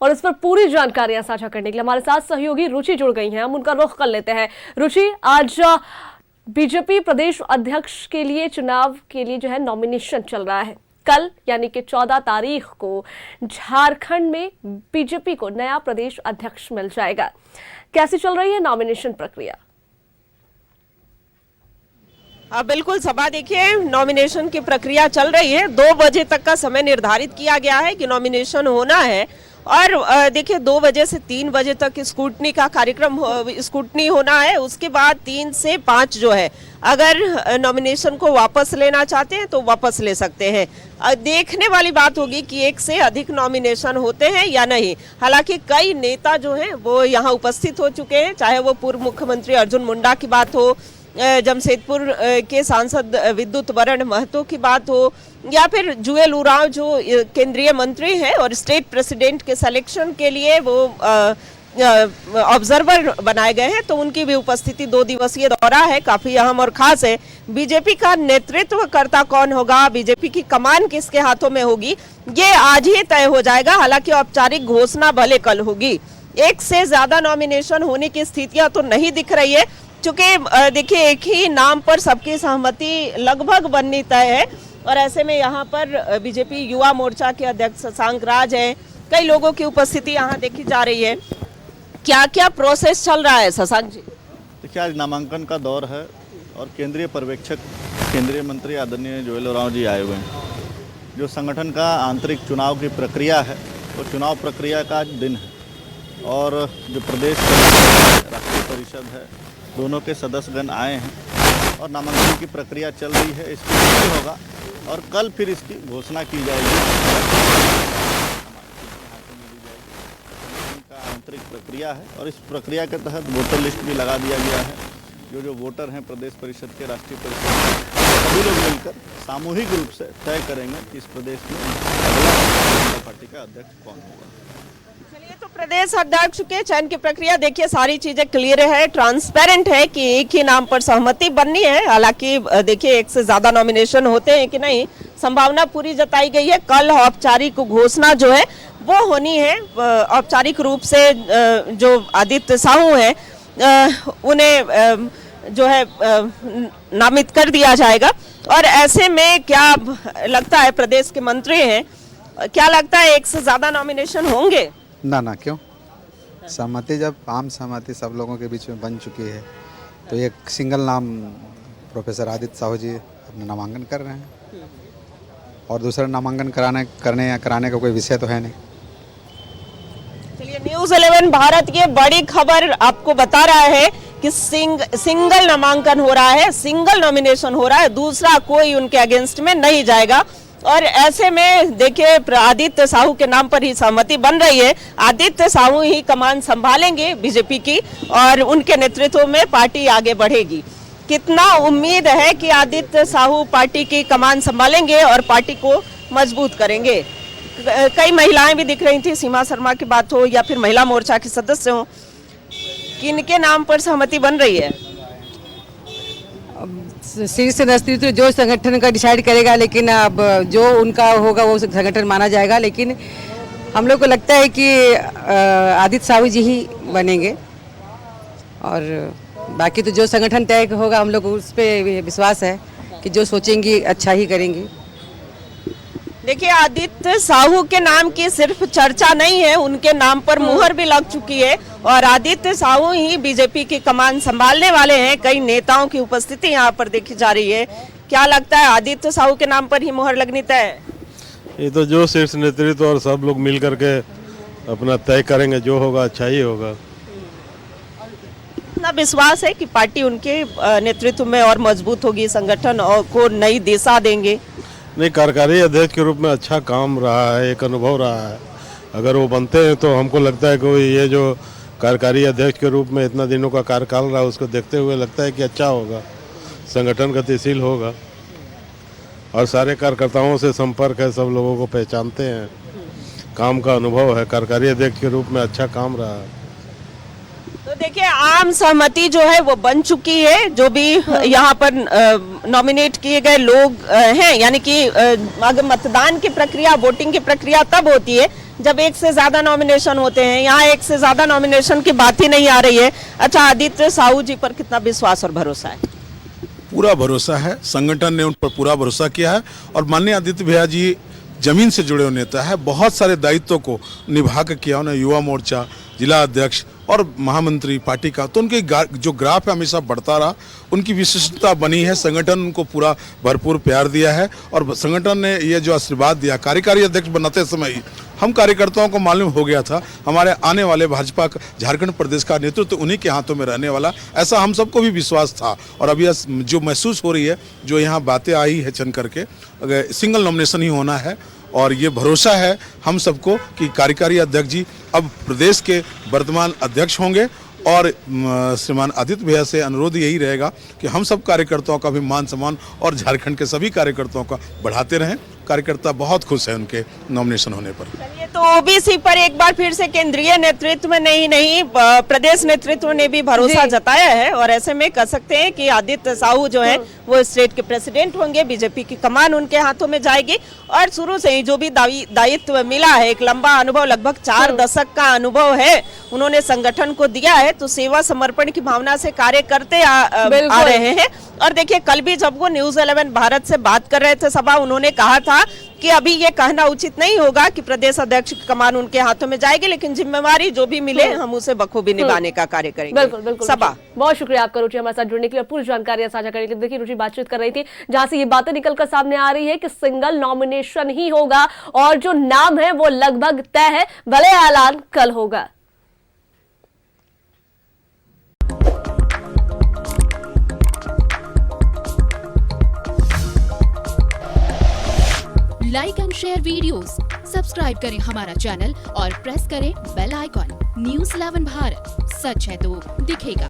और इस पर पूरी जानकारियां साझा करने के लिए हमारे साथ सहयोगी रुचि जुड़ गई हैं। हम उनका रुख कर लेते हैं। रुचि, आज बीजेपी प्रदेश अध्यक्ष के लिए चुनाव के लिए जो है नॉमिनेशन चल रहा है। कल यानी कि 14 तारीख को झारखंड में बीजेपी को नया प्रदेश अध्यक्ष मिल जाएगा। कैसी चल रही है नॉमिनेशन प्रक्रिया? बिल्कुल सभा, देखिए नॉमिनेशन की प्रक्रिया चल रही है। 2 बजे तक का समय निर्धारित किया गया है कि नॉमिनेशन होना है और देखिए 2 बजे से 3 बजे तक स्क्रूटनी का कार्यक्रम स्क्रूटनी होना है। उसके बाद 3 से 5 जो है, अगर नॉमिनेशन को वापस लेना चाहते हैं तो वापस ले सकते हैं। देखने वाली बात होगी कि 1 से अधिक नॉमिनेशन होते हैं या नहीं। हालांकि कई नेता जो हैं वो यहाँ उपस्थित हो चुके हैं, चाहे वो पूर्व मुख्यमंत्री अर्जुन मुंडा की बात हो, जमशेदपुर के सांसद विद्युत वरण महतो की बात हो, या फिर जुएल उरांव जो केंद्रीय मंत्री हैं और स्टेट प्रेसिडेंट के सिलेक्शन के लिए वो ऑब्जर्वर बनाए गए हैं, तो उनकी भी उपस्थिति 2 दिवसीय दौरा है, काफी अहम और खास है। बीजेपी का नेतृत्वकर्ता कौन होगा, बीजेपी की कमान किसके हाथों में होगी, ये आज ही तय हो जाएगा। हालांकि औपचारिक घोषणा भले कल होगी। 1 से ज्यादा नॉमिनेशन होने की स्थितियां तो नहीं दिख रही है, क्योंकि देखिए एक ही नाम पर सबकी सहमति लगभग बननी तय है। और ऐसे में यहाँ पर बीजेपी युवा मोर्चा के अध्यक्ष शशांक राज हैं, कई लोगों की उपस्थिति यहाँ देखी जा रही है। क्या क्या प्रोसेस चल रहा है शशांक जी? देखिए आज नामांकन का दौर है और केंद्रीय पर्यवेक्षक केंद्रीय मंत्री आदरणीय जुएल उरांव जी आए हुए हैं। जो संगठन का आंतरिक चुनाव की प्रक्रिया है, वो चुनाव प्रक्रिया का आज दिन है और जो प्रदेश राष्ट्रीय परिषद है, दोनों के सदस्यगण आए हैं और नामांकन की प्रक्रिया चल रही है। इसकी शुरू होगा और कल फिर इसकी घोषणा की जाएगी। का आंतरिक प्रक्रिया है और इस प्रक्रिया के तहत वोटर लिस्ट भी लगा दिया गया है। जो वोटर हैं प्रदेश परिषद के, राष्ट्रीय परिषद, सभी लोग मिलकर सामूहिक रूप से तय करेंगे कि इस प्रदेश में अगला पार्टी का अध्यक्ष कौन होगा। चलिए, तो प्रदेश अध्यक्ष के चयन की प्रक्रिया देखिए सारी चीजें क्लियर है, ट्रांसपेरेंट है कि एक ही नाम पर सहमति बननी है। हालांकि देखिए 1 से ज्यादा नॉमिनेशन होते हैं कि नहीं, संभावना पूरी जताई गई है। कल औपचारिक घोषणा जो है वो होनी है। औपचारिक रूप से जो आदित्य साहू हैं उन्हें जो है नामित कर दिया जाएगा। और ऐसे में क्या लगता है, प्रदेश के मंत्री हैं, क्या लगता है 1 से ज्यादा नॉमिनेशन होंगे? ना क्यों, सहमति जब आम सहमति सब लोगों के बीच में बन चुकी है तो एक सिंगल नाम प्रोफेसर आदित्य साहू जी अपना नामांकन कर रहे हैं और दूसरा नामांकन कराने का कोई विषय तो है नहीं। चलिए, न्यूज़ 11 भारत की बड़ी खबर आपको बता रहा है कि सिंगल नामांकन हो रहा है, सिंगल नॉमिनेशन हो रहा है, दूसरा कोई उनके अगेंस्ट में नहीं जाएगा। और ऐसे में देखिए आदित्य साहू के नाम पर ही सहमति बन रही है। आदित्य साहू ही कमान संभालेंगे बीजेपी की और उनके नेतृत्व में पार्टी आगे बढ़ेगी। कितना उम्मीद है कि आदित्य साहू पार्टी की कमान संभालेंगे और पार्टी को मजबूत करेंगे? कई महिलाएं भी दिख रही थी, सीमा शर्मा की बात हो या फिर महिला मोर्चा के सदस्य हो, किनके नाम पर सहमति बन रही है? शीर्ष नेतृत्व जो संगठन का डिसाइड करेगा, लेकिन अब जो उनका होगा वो संगठन माना जाएगा। लेकिन हम लोग को लगता है कि आदित्य साहू जी ही बनेंगे और बाकी तो जो संगठन तय होगा हम लोग उस पर विश्वास है कि जो सोचेंगे अच्छा ही करेंगे। देखिए आदित्य साहू के नाम की सिर्फ चर्चा नहीं है, उनके नाम पर मुहर भी लग चुकी है और आदित्य साहू ही बीजेपी की कमान संभालने वाले हैं। कई नेताओं की उपस्थिति यहाँ पर देखी जा रही है। क्या लगता है आदित्य साहू के नाम पर ही मुहर लगनी तय है? ये तो जो शीर्ष नेतृत्व और सब लोग मिल करके अपना तय करेंगे, जो होगा अच्छा ही होगा। इतना विश्वास है कि पार्टी उनके नेतृत्व में और मजबूत होगी, संगठन और को नई दिशा देंगे? नहीं, कार्यकारी अध्यक्ष के रूप में अच्छा काम रहा है, एक अनुभव रहा है। अगर वो बनते हैं तो हमको लगता है कि ये जो कार्यकारी अध्यक्ष के रूप में इतना दिनों का कार्यकाल रहा, उसको देखते हुए लगता है कि अच्छा होगा, संगठन गतिशील होगा और सारे कार्यकर्ताओं से संपर्क है, सब लोगों को पहचानते हैं, काम का अनुभव है। कार्यकारी अध्यक्ष के रूप में अच्छा काम रहा है। तो देखिए आम सहमति जो है वो बन चुकी है। जो भी यहाँ पर नॉमिनेट किए गए लोग हैं, यानी कि अगर मतदान की प्रक्रिया, वोटिंग की प्रक्रिया तब होती है जब एक से ज्यादा नॉमिनेशन होते हैं, यहाँ एक से ज्यादा नॉमिनेशन की बात ही नहीं आ रही है। अच्छा, आदित्य साहू जी पर कितना विश्वास और भरोसा है? पूरा भरोसा है, संगठन ने उन पर पूरा भरोसा किया है और माननीय आदित्य भैया जी जमीन से जुड़े हुए नेता है, बहुत सारे दायित्वों को निभा कर किया उन्हें, युवा मोर्चा, जिला अध्यक्ष और महामंत्री पार्टी का, तो उनके जो ग्राफ है हमेशा बढ़ता रहा, उनकी विशिष्टता बनी है, संगठन उनको पूरा भरपूर प्यार दिया है और संगठन ने ये जो आशीर्वाद दिया, कार्यकारी अध्यक्ष बनाते समय ही हम कार्यकर्ताओं को मालूम हो गया था हमारे आने वाले भाजपा झारखंड प्रदेश का नेतृत्व उन्हीं के हाथों में रहने वाला, ऐसा हम सबको भी विश्वास था। और अभी जो महसूस हो रही है, जो यहाँ बातें आई है चन करके, सिंगल नॉमिनेशन ही होना है और ये भरोसा है हम सबको कि कार्यकारी अध्यक्ष जी अब प्रदेश के वर्तमान अध्यक्ष होंगे और श्रीमान आदित्य भैया से अनुरोध यही रहेगा कि हम सब कार्यकर्ताओं का भी मान सम्मान और झारखंड के सभी कार्यकर्ताओं का बढ़ाते रहें। कार्यकर्ता बहुत खुश है उनके नॉमिनेशन होने पर। चलिए, तो ओबीसी पर एक बार फिर से केंद्रीय नेतृत्व में नहीं प्रदेश नेतृत्व ने भी भरोसा जताया है और ऐसे में कह सकते हैं कि आदित्य साहू जो है वो स्टेट के प्रेसिडेंट होंगे, बीजेपी की कमान उनके हाथों में जाएगी और शुरू से ही जो भी दायित्व मिला है, एक लंबा अनुभव, लगभग 4 दशक का अनुभव है, उन्होंने संगठन को दिया है, तो सेवा समर्पण की भावना से कार्य करते आ रहे हैं। और देखिए, कल भी जब वो न्यूज़ 11 भारत से बात कर रहे थे सभा, उन्होंने कहा था कि अभी ये कहना उचित नहीं होगा कि प्रदेश अध्यक्ष की कमान उनके हाथों में जाएगी, लेकिन जिम्मेवारी जो भी मिले हम उसे बखूबी निभाने का कार्य करेंगे। बिल्कुल बिल्कुल। सभा, बहुत शुक्रिया आपका रुचि हमारे साथ जुड़ने के लिए, पूरी जानकारी साझा करने के लिए। देखिए, रुचि बातचीत कर रही थी जहां से ये बातें निकलकर सामने आ रही है कि सिंगल नॉमिनेशन ही होगा और जो नाम है वो लगभग तय है, भले ऐलान कल होगा। Like and share videos, subscribe करें हमारा चैनल और प्रेस करें बेल आइकॉन। न्यूज़ 11 भारत, सच है तो दिखेगा।